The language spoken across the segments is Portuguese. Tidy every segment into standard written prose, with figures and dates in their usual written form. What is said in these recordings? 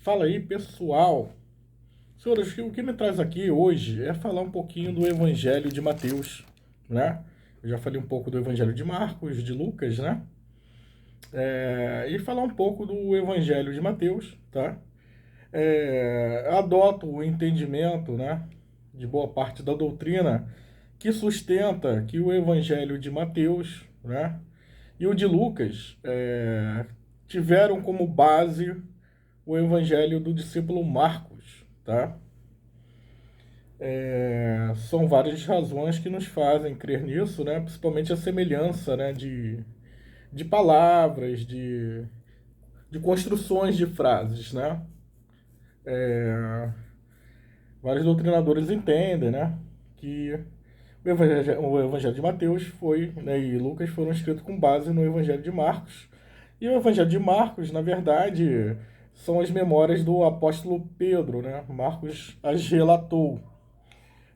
Fala aí, pessoal. Senhores, o que me traz aqui hoje é falar um pouquinho do Evangelho de Mateus, né? Eu já falei um pouco do Evangelho de Marcos, de Lucas, né? E falar um pouco do Evangelho de Mateus, tá? Adoto o entendimento, né, de boa parte da doutrina que sustenta que o Evangelho de Mateus, né, e o de Lucas tiveram como base o Evangelho do discípulo Marcos, tá? São várias razões que nos fazem crer nisso, né? Principalmente a semelhança, né, de palavras, de construções de frases, né? Vários doutrinadores entendem, né, que o Evangelho de Mateus foi, né, e Lucas foram escritos com base no Evangelho de Marcos. E o Evangelho de Marcos, na verdade, são as memórias do apóstolo Pedro, né? Marcos as relatou.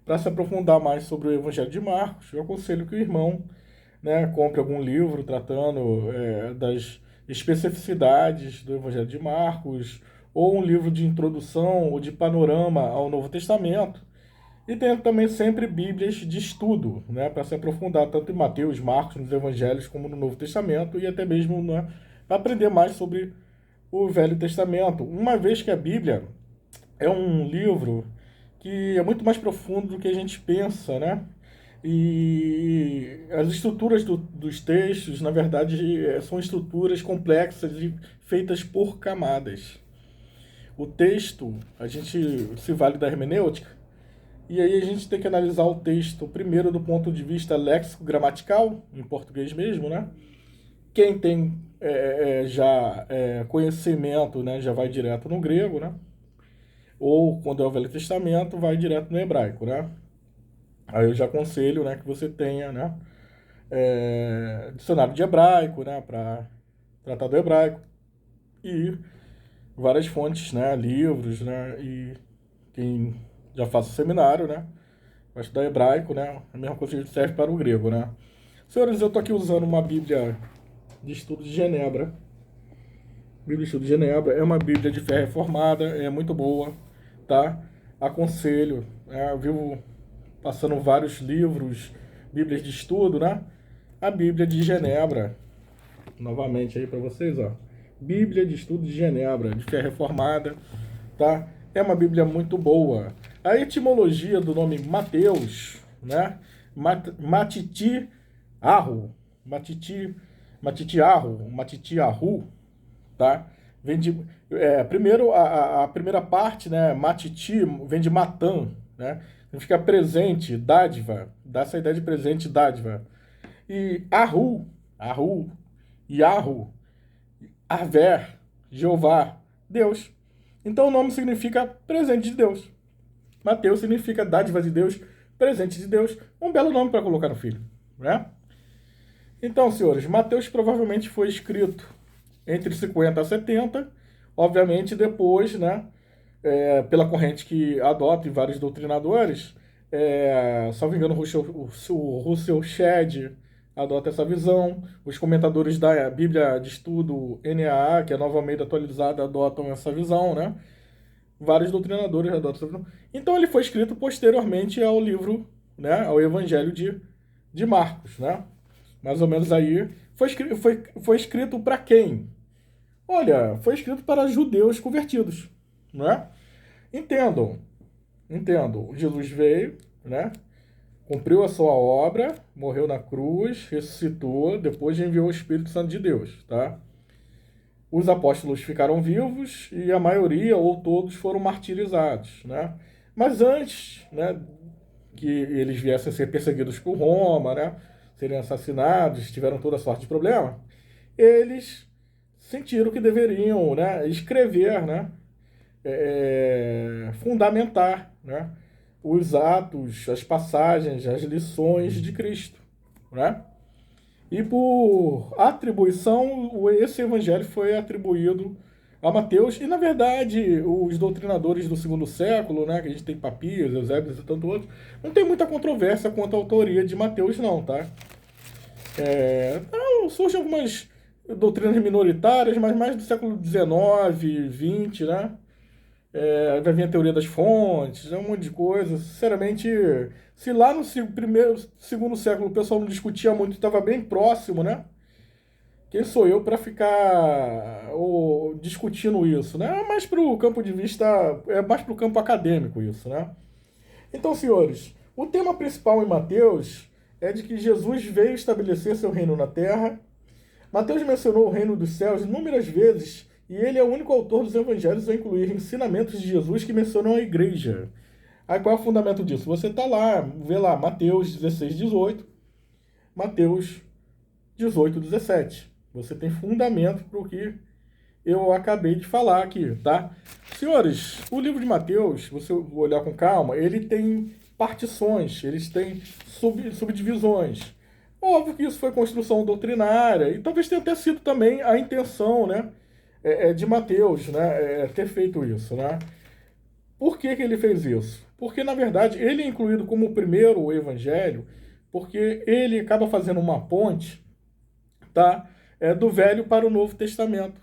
Para se aprofundar mais sobre o Evangelho de Marcos, eu aconselho que o irmão, né, compre algum livro tratando das especificidades do Evangelho de Marcos, ou um livro de introdução ou de panorama ao Novo Testamento. E tem também sempre Bíblias de estudo, né, para se aprofundar tanto em Mateus, Marcos, nos Evangelhos, como no Novo Testamento, e até mesmo, né, para aprender mais sobre o Velho Testamento. Uma vez que a Bíblia é um livro que é muito mais profundo do que a gente pensa, né? E as estruturas dos textos, na verdade, são estruturas complexas e feitas por camadas. O texto, a gente se vale da hermenêutica, e aí a gente tem que analisar o texto primeiro do ponto de vista léxico-gramatical, em português mesmo, né? Quem tem já conhecimento, né, já vai direto no grego, né? Ou quando é o Velho Testamento, vai direto no hebraico, né? Aí eu já aconselho, né, que você tenha, né, dicionário de hebraico, né, para tratar do hebraico e várias fontes, né, livros, né, e quem já faz o seminário, né, vai estudar hebraico, né, a mesma coisa que serve para o grego, né. Senhores, eu estou aqui usando uma Bíblia de Estudo de Genebra. Bíblia de Estudo de Genebra é uma Bíblia de fé reformada, é muito boa, tá? Aconselho, eu vivo passando vários livros, Bíblias de estudo, né? A Bíblia de Genebra, novamente aí para vocês, ó. Bíblia de Estudo de Genebra, de fé reformada, tá? É uma Bíblia muito boa. A etimologia do nome Mateus, né? Matiti Arro, Matiti Arru, tá? Vem de, primeiro, a primeira parte, né? Matiti, vem de Matan, né? Significa presente, dádiva, dá essa ideia de presente, dádiva. E Ahu, Yahu, Arver, Jeová, Deus. Então o nome significa presente de Deus. Mateus significa dádiva de Deus, presente de Deus. Um belo nome para colocar no filho, né? Então, senhores, Mateus provavelmente foi escrito entre 50 a 70, obviamente depois, né, pela corrente que adota em vários doutrinadores, salvo engano, o Russell Shedd adota essa visão, os comentadores da Bíblia de Estudo NAA, que é a Nova Almeida Atualizada, adotam essa visão, né? Vários doutrinadores adotam essa visão. Então ele foi escrito posteriormente ao livro, né, ao Evangelho de Marcos, né? Mais ou menos aí. Foi escrito para quem? Olha, foi escrito para judeus convertidos, não é? Entendam, entendam. Jesus veio, né? Cumpriu a sua obra, morreu na cruz, ressuscitou, depois enviou o Espírito Santo de Deus, tá? Os apóstolos ficaram vivos e a maioria ou todos foram martirizados, né? Mas antes, né, que eles viessem a ser perseguidos por Roma, né, serem assassinados, tiveram toda sorte de problema, eles sentiram que deveriam, né, escrever, né, fundamentar, né, os atos, as passagens, as lições de Cristo, né? E por atribuição, esse evangelho foi atribuído a Mateus, e na verdade os doutrinadores do segundo século, né, que a gente tem Papias, Eusébios e tanto outros, não tem muita controvérsia quanto à autoria de Mateus não, tá? Não, surgem algumas doutrinas minoritárias, mas mais do século XIX, XX, né? vai vir a teoria das fontes, um monte de coisa. Sinceramente, se lá no primeiro, segundo século o pessoal não discutia muito, estava bem próximo, né? Quem sou eu para ficar discutindo isso, né? É mais para o campo de vista, é mais para o campo acadêmico isso, né? Então, senhores, o tema principal em Mateus é de que Jesus veio estabelecer seu reino na terra. Mateus mencionou o reino dos céus inúmeras vezes e ele é o único autor dos evangelhos a incluir ensinamentos de Jesus que mencionam a igreja. Aí qual é o fundamento disso? Você está lá, vê lá, Mateus 16, 18, Mateus 18, 17. Você tem fundamento para o que eu acabei de falar aqui, tá? Senhores, o livro de Mateus, se você olhar com calma, ele tem partições, eles têm subdivisões. Óbvio que isso foi construção doutrinária, e talvez tenha até sido também a intenção, né, de Mateus, né, ter feito isso, né? Por que que ele fez isso? Porque, na verdade, ele é incluído como o primeiro evangelho, porque ele acaba fazendo uma ponte, tá, do Velho para o Novo Testamento,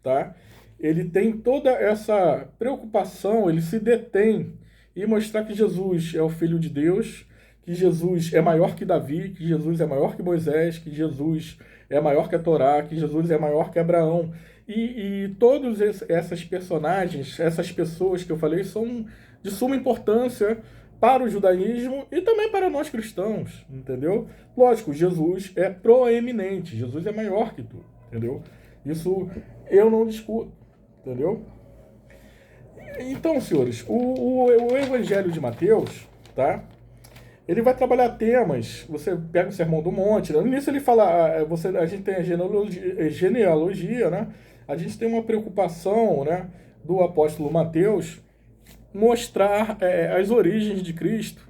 tá? Ele tem toda essa preocupação, ele se detém em mostrar que Jesus é o Filho de Deus, que Jesus é maior que Davi, que Jesus é maior que Moisés, que Jesus é maior que a Torá, que Jesus é maior que Abraão. E todas essas personagens, essas pessoas que eu falei, são de suma importância para o judaísmo e também para nós cristãos, entendeu? Lógico, Jesus é proeminente, Jesus é maior que tu, entendeu? Isso eu não discuto, entendeu? Então, senhores, o Evangelho de Mateus, tá? Ele vai trabalhar temas. Você pega o Sermão do Monte. No início ele fala, a gente tem a genealogia, né? A gente tem uma preocupação, né, do apóstolo Mateus mostrar as origens de Cristo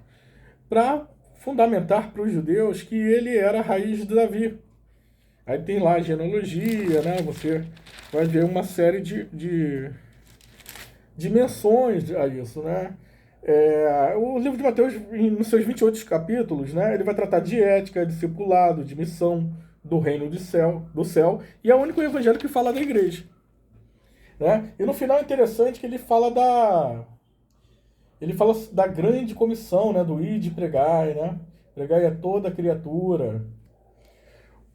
para fundamentar para os judeus que ele era a raiz de Davi. Aí tem lá a genealogia, né? Você vai ver uma série de menções a isso, né? O livro de Mateus, nos seus 28 capítulos, né, ele vai tratar de ética, discipulado, de missão, do reino do céu, e é o único evangelho que fala da igreja. Né? E no final é interessante que ele fala da grande comissão, né, do ide e pregai, né? Pregai a toda criatura.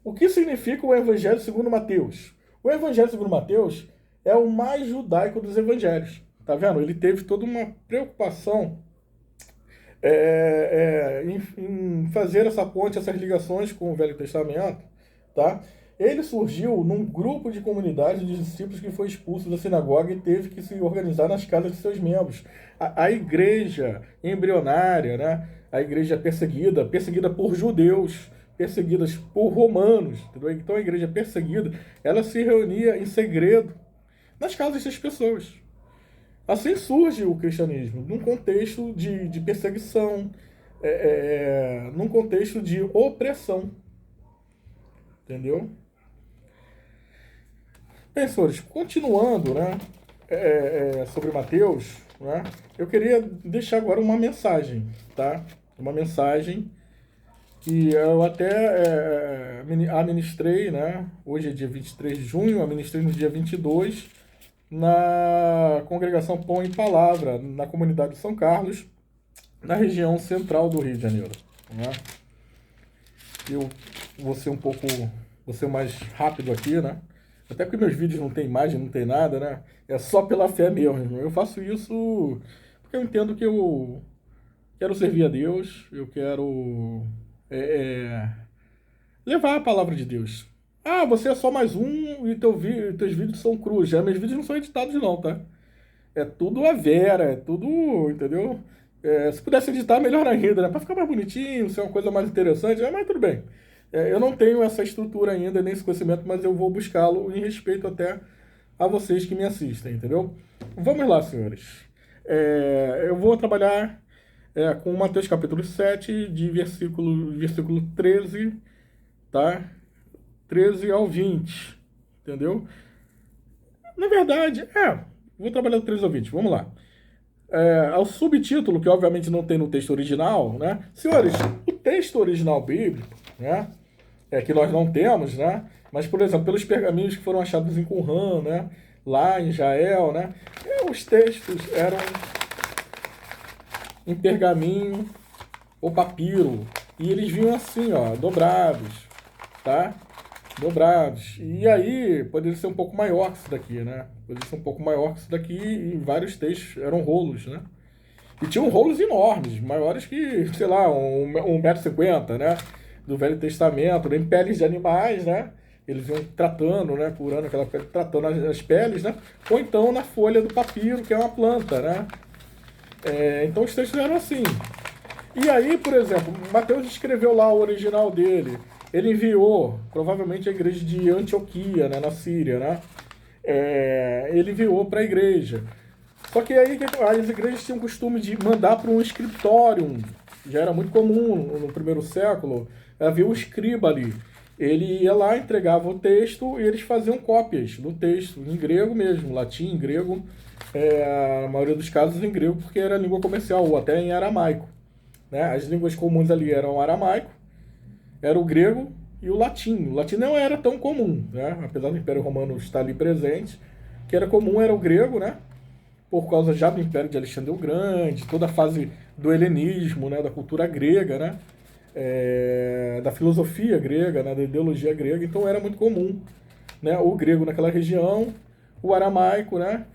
O que significa o evangelho segundo Mateus? O evangelho segundo Mateus é o mais judaico dos evangelhos. Tá vendo? Ele teve toda uma preocupação em fazer essa ponte, essas ligações com o Velho Testamento, tá? Ele surgiu num grupo de comunidade de discípulos que foi expulso da sinagoga e teve que se organizar nas casas de seus membros. A igreja embrionária, né? A igreja perseguida por judeus, perseguidas por romanos, entendeu? Então a igreja perseguida, ela se reunia em segredo nas casas das pessoas. Assim surge o cristianismo, num contexto de perseguição, num contexto de opressão. Entendeu? Bem, senhores, continuando, né, sobre Mateus, né, eu queria deixar agora uma mensagem, tá? Uma mensagem que eu até administrei, né? Hoje é dia 23 de junho, administrei no dia 22, na congregação Pão e Palavra, na comunidade de São Carlos, na região central do Rio de Janeiro. Né? Eu vou ser mais rápido aqui, né? Até porque meus vídeos não tem imagem, não tem nada, né? É só pela fé mesmo. Eu faço isso porque eu entendo que eu quero servir a Deus, eu quero levar a palavra de Deus. Ah, você é só mais um e teus vídeos são crus. Já meus vídeos não são editados não, tá? É tudo a vera, é tudo, entendeu? Se pudesse editar, melhor ainda, né? Pra ficar mais bonitinho, ser uma coisa mais interessante, mas tudo bem. Eu não tenho essa estrutura ainda, nem esse conhecimento, mas eu vou buscá-lo em respeito até a vocês que me assistem, entendeu? Vamos lá, senhores. Eu vou trabalhar com Mateus capítulo 7, de versículo 13, tá? 13 ao 20, entendeu? Na verdade, vou trabalhar do 13 ao 20, vamos lá. Ao subtítulo, que obviamente não tem no texto original, né? Senhores, o texto original bíblico, né? Que nós não temos, né? Mas, por exemplo, pelos pergaminhos que foram achados em Qumran, né? lá em Israel, né? Os textos eram em pergaminho ou papiro, e eles vinham assim, ó, dobrados, tá? Dobrados. E aí, poderia ser um pouco maior que isso daqui, né? Poderia ser um pouco maior que isso daqui, e vários textos eram rolos, né? E tinham rolos enormes, maiores que, sei lá, 1,50 m, né? Do Velho Testamento, em peles de animais, né? Eles iam tratando, né? Curando aquela pele, tratando as peles, né? Ou então na folha do papiro, que é uma planta, né? Então os textos eram assim. E aí, por exemplo, Mateus escreveu lá o original dele. Ele enviou, provavelmente, a igreja de Antioquia, né, na Síria, né? Ele enviou para a igreja. Só que aí as igrejas tinham o costume de mandar para um scriptorium. Já era muito comum no primeiro século. Havia um escriba ali. Ele ia lá, entregava o texto e eles faziam cópias do texto, em grego mesmo, latim, grego. A maioria dos casos em grego, porque era língua comercial, ou até em aramaico. Né? As línguas comuns ali eram o aramaico, era o grego e o latim. O latim não era tão comum, né? Apesar do Império Romano estar ali presente. O que era comum era o grego, né? Por causa já do Império de Alexandre o Grande, toda a fase do helenismo, né? Da cultura grega, né? Da filosofia grega, né? Da ideologia grega. Então era muito comum, né? O grego naquela região, o aramaico, né?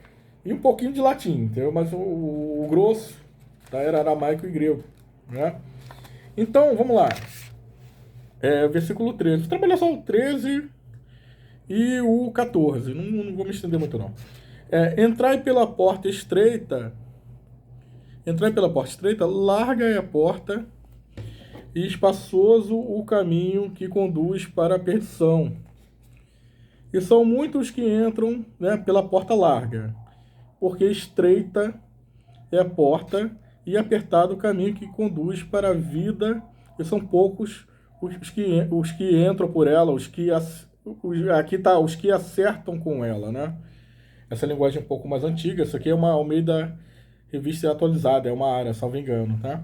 E um pouquinho de latim, entendeu? Mas o grosso, tá? Era aramaico e grego, né? Então, vamos lá. Versículo 13. Vou trabalhar só o 13 e o 14. Não vou me estender muito, não. Entrai pela porta estreita. Entrai pela porta estreita, larga é a porta e espaçoso o caminho que conduz para a perdição. E são muitos que entram, né, pela porta larga, porque estreita é a porta e apertado o caminho que conduz para a vida, e são poucos os que entram por ela, aqui tá, os que acertam com ela, né? Essa linguagem é um pouco mais antiga, isso aqui é uma Almeida Revista Atualizada, é uma área, salvo engano, tá?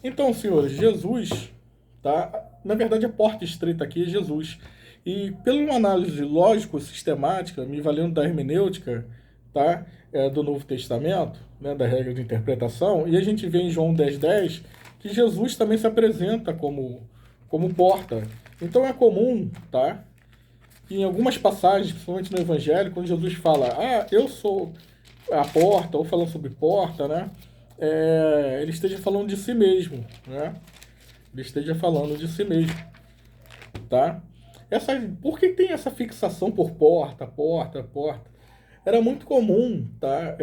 Então, senhores, Jesus, tá? Na verdade, a porta estreita aqui é Jesus. E pela uma análise lógico-sistemática, me valendo da hermenêutica, tá? Do Novo Testamento, né? Da regra de interpretação, e a gente vê em João 10:10 que Jesus também se apresenta como porta. Então é comum, tá? Que em algumas passagens, principalmente no Evangelho, quando Jesus fala, eu sou a porta, ou falando sobre porta, né? Ele esteja falando de si mesmo, né? Ele esteja falando de si mesmo, tá? Por que tem essa fixação por porta, porta, porta? Era muito comum, tá?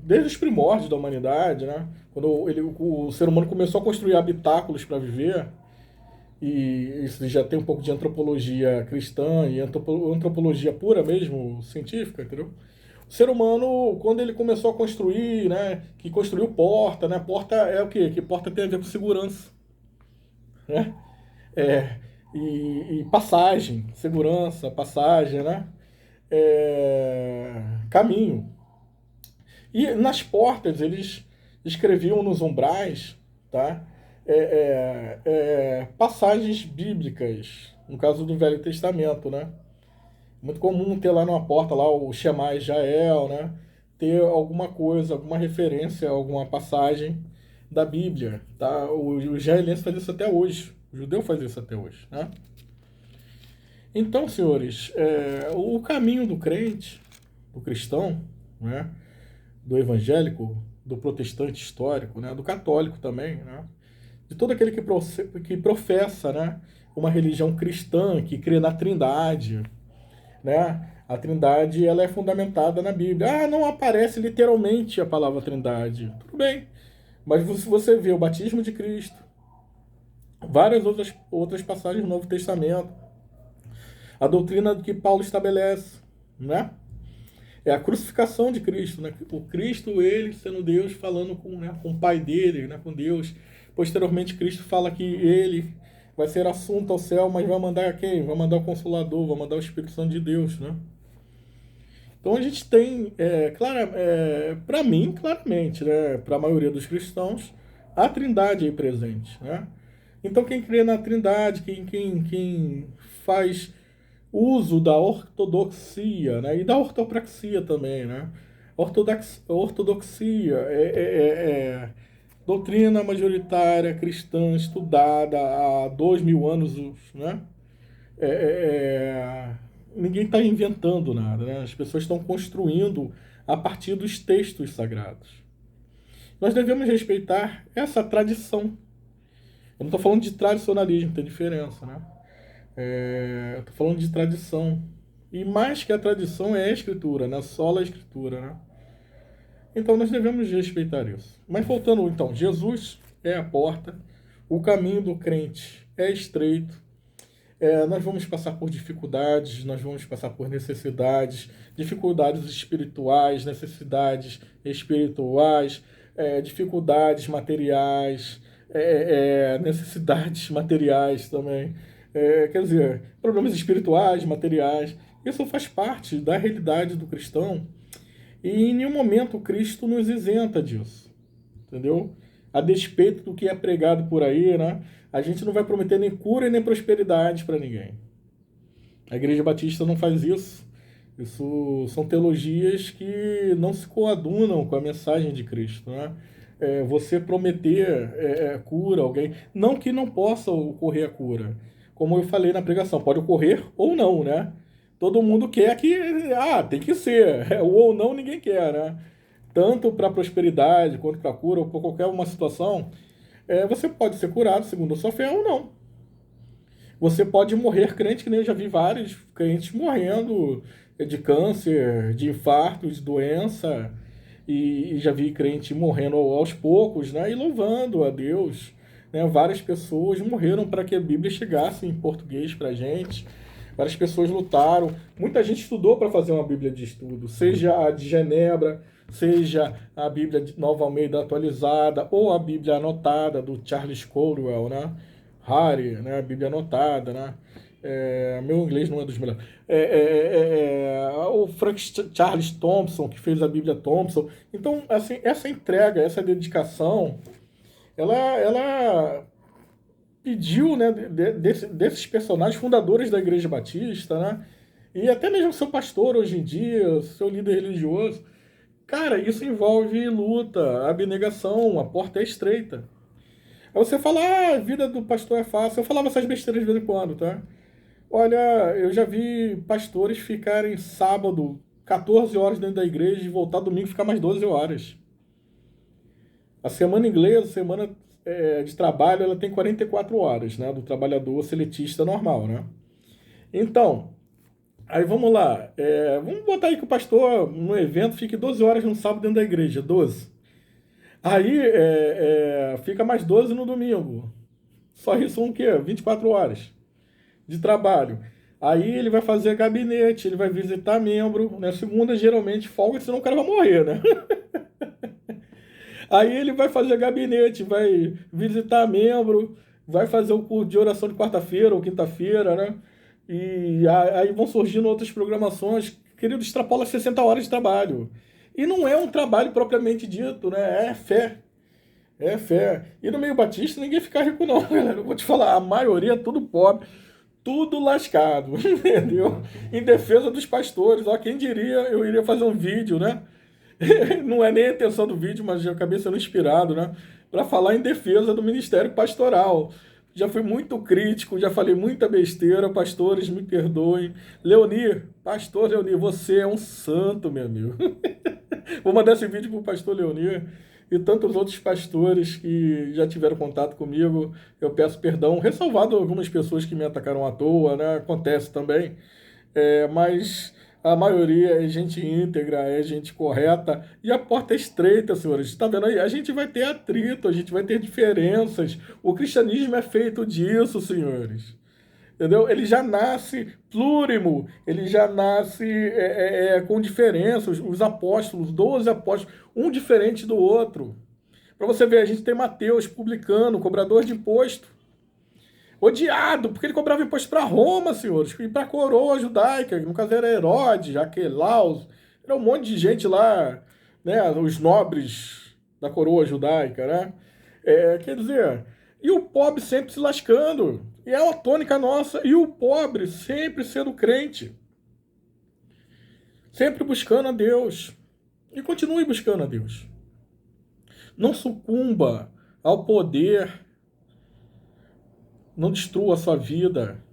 Desde os primórdios da humanidade, né? Quando o ser humano começou a construir habitáculos para viver, e isso já tem um pouco de antropologia cristã e antropologia pura mesmo, científica, entendeu? O ser humano, quando ele começou a construir, né, que construiu porta, né, porta é o quê? Que porta tem a ver com segurança, né? É, e passagem, segurança, passagem, né? Caminho. E nas portas eles escreviam nos umbrais, tá? Passagens bíblicas, no caso do Velho Testamento, né? Muito comum ter lá numa porta lá o Shema Israel, né? Ter alguma coisa, alguma referência, alguma passagem da Bíblia, tá? O israelense faz isso até hoje, o judeu faz isso até hoje, né? Então, senhores, o caminho do crente, do cristão, né? Do evangélico, do protestante histórico, né? Do católico também, né? De todo aquele que professa, né? Uma religião cristã, que crê na Trindade, né? A Trindade, ela é fundamentada na Bíblia. Não aparece literalmente a palavra Trindade. Tudo bem. Mas se você vê o batismo de Cristo, várias outras passagens do Novo Testamento, a doutrina que Paulo estabelece, né? É a crucificação de Cristo, né? O Cristo, ele sendo Deus, falando com o Pai dele, né? Com Deus. Posteriormente, Cristo fala que ele vai ser assunto ao céu, mas vai mandar quem? Vai mandar o Consolador, vai mandar o Espírito Santo de Deus, né? Então a gente tem, para mim, claramente, né? Para a maioria dos cristãos, a Trindade aí presente, né? Então quem crê na Trindade, quem faz uso da ortodoxia, né? E da ortopraxia também, né? Ortodoxia é doutrina majoritária cristã estudada há 2000 anos, né? É, é, é, ninguém está inventando nada, né? As pessoas estão construindo a partir dos textos sagrados. Nós devemos respeitar essa tradição. Eu não estou falando de tradicionalismo, tem diferença, né? Eu estou falando de tradição. E mais que a tradição é a escritura, né? Sola a escritura, né? Então nós devemos respeitar isso. Mas voltando então, Jesus é a porta, o caminho do crente é estreito. Nós vamos passar por dificuldades, nós vamos passar por necessidades, dificuldades espirituais, necessidades espirituais, dificuldades materiais, necessidades materiais também. Quer dizer, problemas espirituais, materiais. Isso faz parte da realidade do cristão e em nenhum momento Cristo nos isenta disso, entendeu? A despeito do que é pregado por aí, né? A gente não vai prometer nem cura e nem prosperidade para ninguém. A Igreja Batista não faz isso. Isso são teologias que não se coadunam com a mensagem de Cristo, né? Você prometer cura a alguém, não que não possa ocorrer a cura. Como eu falei na pregação, pode ocorrer ou não, né? Todo mundo quer que, tem que ser. O ou não ninguém quer, né? Tanto para prosperidade quanto para cura ou para qualquer uma situação, você pode ser curado segundo a sua fé ou não. Você pode morrer crente, que nem eu já vi vários crentes morrendo de câncer, de infarto, de doença, e já vi crente morrendo aos poucos, né? E louvando a Deus. Né? Várias pessoas morreram para que a Bíblia chegasse em português para a gente. Várias pessoas lutaram. Muita gente estudou para fazer uma Bíblia de estudo, seja a de Genebra, seja a Bíblia de Nova Almeida atualizada, ou a Bíblia anotada do Charles Colwell, né? Harry, né? A Bíblia anotada, né? Meu inglês não é dos melhores. O Frank Charles Thompson, que fez a Bíblia Thompson. Então, assim, essa entrega, essa dedicação, ela pediu, né, desses personagens fundadores da Igreja Batista, né? E até mesmo seu pastor hoje em dia, seu líder religioso. Cara, isso envolve luta, abnegação, a porta é estreita. Aí você fala, a vida do pastor é fácil. Eu falava essas besteiras de vez em quando, tá? Olha, eu já vi pastores ficarem sábado 14 horas dentro da igreja e voltar domingo e ficar mais 12 horas. A semana inglesa, a semana de trabalho, ela tem 44 horas, né? Do trabalhador seletista normal, né? Então, aí vamos lá. Vamos botar aí que o pastor, no evento, fique 12 horas no sábado dentro da igreja, 12. Aí fica mais 12 no domingo. Só isso são o quê? 24 horas de trabalho. Aí ele vai fazer gabinete, ele vai visitar membro. Na segunda, geralmente, folga, senão o cara vai morrer, né? Aí ele vai fazer gabinete, vai visitar membro, vai fazer o culto de oração de quarta-feira ou quinta-feira, né? E aí vão surgindo outras programações. Querido, extrapola 60 horas de trabalho. E não é um trabalho propriamente dito, né? É fé. É fé. E no meio batista ninguém fica rico não, galera. Eu vou te falar, a maioria é tudo pobre, tudo lascado, entendeu? Em defesa dos pastores. Ó, quem diria, eu iria fazer um vídeo, né? Não é nem a intenção do vídeo, mas eu acabei sendo inspirado, né? Para falar em defesa do ministério pastoral. Já fui muito crítico, já falei muita besteira, pastores, me perdoem. Leoni, pastor Leoni, você é um santo, meu amigo. Vou mandar esse vídeo pro pastor Leoni e tantos outros pastores que já tiveram contato comigo. Eu peço perdão, ressalvado algumas pessoas que me atacaram à toa, né? Acontece também. Mas a maioria é gente íntegra, é gente correta. E a porta é estreita, senhores. Está vendo aí? A gente vai ter atrito, a gente vai ter diferenças. O cristianismo é feito disso, senhores. Entendeu? Ele já nasce plurimo, ele já nasce com diferenças. Os apóstolos, 12 apóstolos, um diferente do outro. Para você ver, a gente tem Mateus, publicano, cobrador de imposto. Odiado, porque ele cobrava imposto para Roma, senhores, e para a coroa judaica, no caso era Herodes, Aquelaus, era um monte de gente lá, né, os nobres da coroa judaica, né? Quer dizer, E o pobre sempre se lascando. E é uma tônica nossa. E o pobre sempre sendo crente. Sempre buscando a Deus. E continue buscando a Deus. Não sucumba ao poder. Não destrua a sua vida.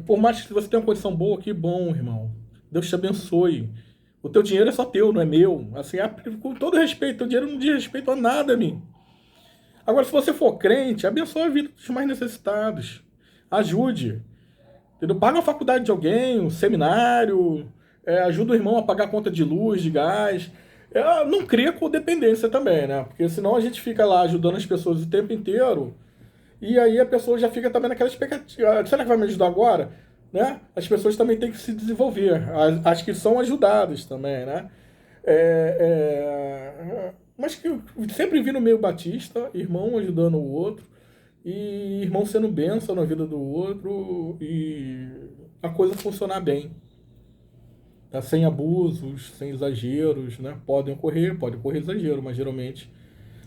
Por mais que você tenha uma condição boa, que bom, irmão. Deus te abençoe. O teu dinheiro é só teu, não é meu. Assim, com todo respeito, o dinheiro não diz respeito a nada a mim. Agora, se você for crente, abençoe a vida dos mais necessitados. Ajude. Entendeu? Paga a faculdade de alguém, um seminário, ajuda o irmão a pagar a conta de luz, de gás. Não cria codependência também, né? Porque senão a gente fica lá ajudando as pessoas o tempo inteiro e aí a pessoa já fica também naquela expectativa. Será que vai me ajudar agora? Né? As pessoas também têm que se desenvolver. As que são ajudadas também, né? Mas que eu sempre vi no meio batista, irmão ajudando o outro, e irmão sendo bênção na vida do outro, e a coisa funcionar bem. Tá? Sem abusos, sem exageros, né? Pode ocorrer exagero, mas geralmente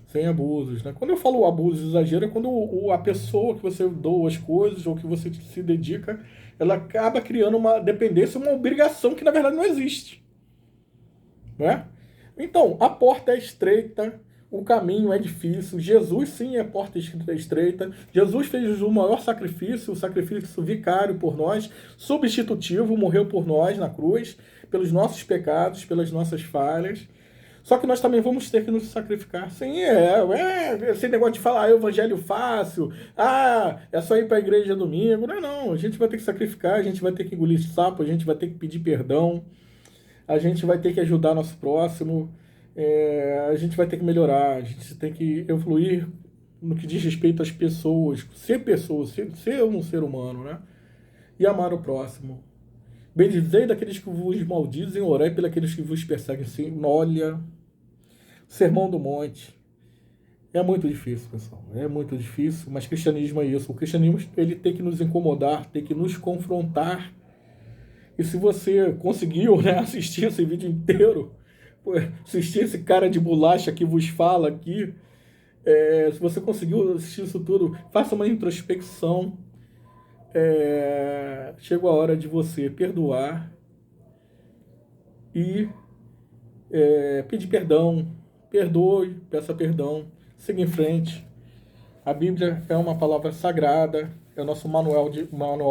sem abusos, né? Quando eu falo abuso e exagero, é quando a pessoa que você doa as coisas ou que você se dedica, ela acaba criando uma dependência, uma obrigação que na verdade não existe. Né? Então, a porta é estreita, o caminho é difícil. Jesus, sim, é a porta estreita. Jesus fez o maior sacrifício, o sacrifício vicário por nós, substitutivo, morreu por nós na cruz, pelos nossos pecados, pelas nossas falhas. Só que nós também vamos ter que nos sacrificar. Sim, esse negócio de falar evangelho fácil, é só ir para a igreja domingo. Não, não, a gente vai ter que sacrificar, a gente vai ter que engolir sapo, a gente vai ter que pedir perdão, a gente vai ter que ajudar nosso próximo, a gente vai ter que melhorar, a gente tem que evoluir no que diz respeito às pessoas, ser um ser humano, né? E amar o próximo. Bendizei daqueles que vos maldizem, orai pelos que vos perseguem. Sim, olha, Sermão do Monte. É muito difícil, pessoal. É muito difícil, mas cristianismo é isso. O cristianismo ele tem que nos incomodar, tem que nos confrontar. E se você conseguiu, né, assistir esse vídeo inteiro, assistir esse cara de bolacha que vos fala aqui, se você conseguiu assistir isso tudo, faça uma introspecção. Chegou a hora de você perdoar e pedir perdão. Perdoe, peça perdão, siga em frente. A Bíblia é uma palavra sagrada, é o nosso manual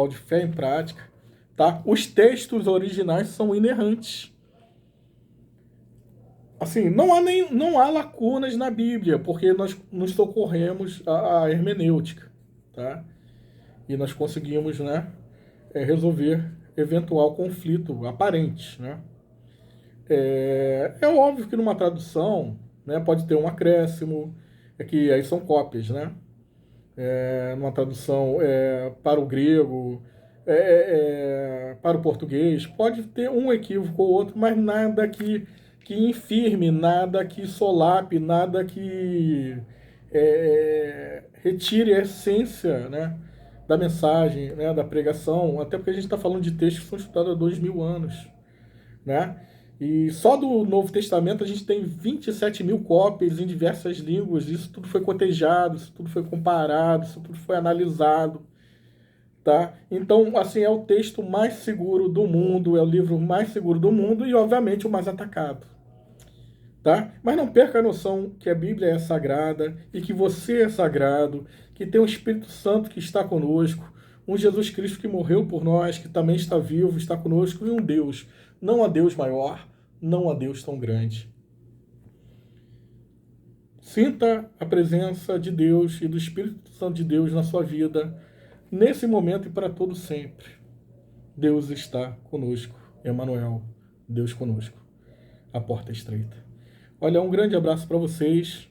de fé em prática. Tá? Os textos originais são inerrantes. Assim, não há lacunas na Bíblia, porque nós nos socorremos à hermenêutica. Tá? E nós conseguimos, né, resolver eventual conflito aparente. Né? É óbvio que numa tradução, né, pode ter um acréscimo, que aí são cópias, né? Numa tradução para o grego, para o português, pode ter um equívoco ou outro, mas nada que infirme, nada que solape, nada que retire a essência, né, da mensagem, né, da pregação, até porque a gente está falando de textos que são estudados há 2000 anos, né? E só do Novo Testamento a gente tem 27 mil cópias em diversas línguas. Isso tudo foi cotejado, isso tudo foi comparado, isso tudo foi analisado. Tá? Então, assim, é o texto mais seguro do mundo, é o livro mais seguro do mundo e, obviamente, o mais atacado. Tá? Mas não perca a noção que a Bíblia é sagrada e que você é sagrado, que tem um Espírito Santo que está conosco, um Jesus Cristo que morreu por nós, que também está vivo, está conosco, e um Deus, não há Deus maior, não há Deus tão grande. Sinta a presença de Deus e do Espírito Santo de Deus na sua vida, nesse momento e para todo sempre. Deus está conosco. Emmanuel, Deus conosco. A porta é estreita. Olha, um grande abraço para vocês.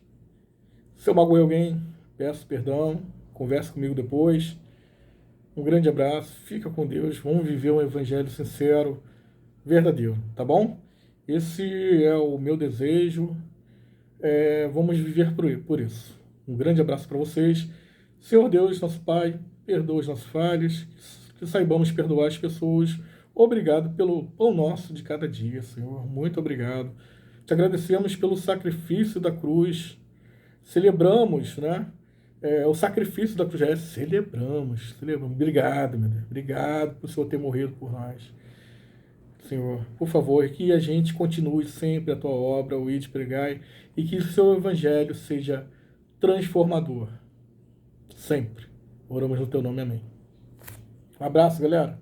Se eu magoei alguém, peço perdão. Converse comigo depois. Um grande abraço. Fica com Deus. Vamos viver um evangelho sincero, verdadeiro, tá bom? Esse é o meu desejo. Vamos viver por isso. Um grande abraço para vocês. Senhor Deus, nosso Pai, perdoa as nossas falhas, que saibamos perdoar as pessoas. Obrigado pelo pão nosso de cada dia, Senhor. Muito obrigado. Te agradecemos pelo sacrifício da cruz, celebramos, né, o sacrifício da cruz. Celebramos, celebramos. Obrigado, meu Deus. Obrigado por o Senhor ter morrido por nós. Senhor, por favor, que a gente continue sempre a tua obra, o Ide Pregai, e que o seu evangelho seja transformador. Sempre. Oramos no teu nome, amém. Um abraço, galera.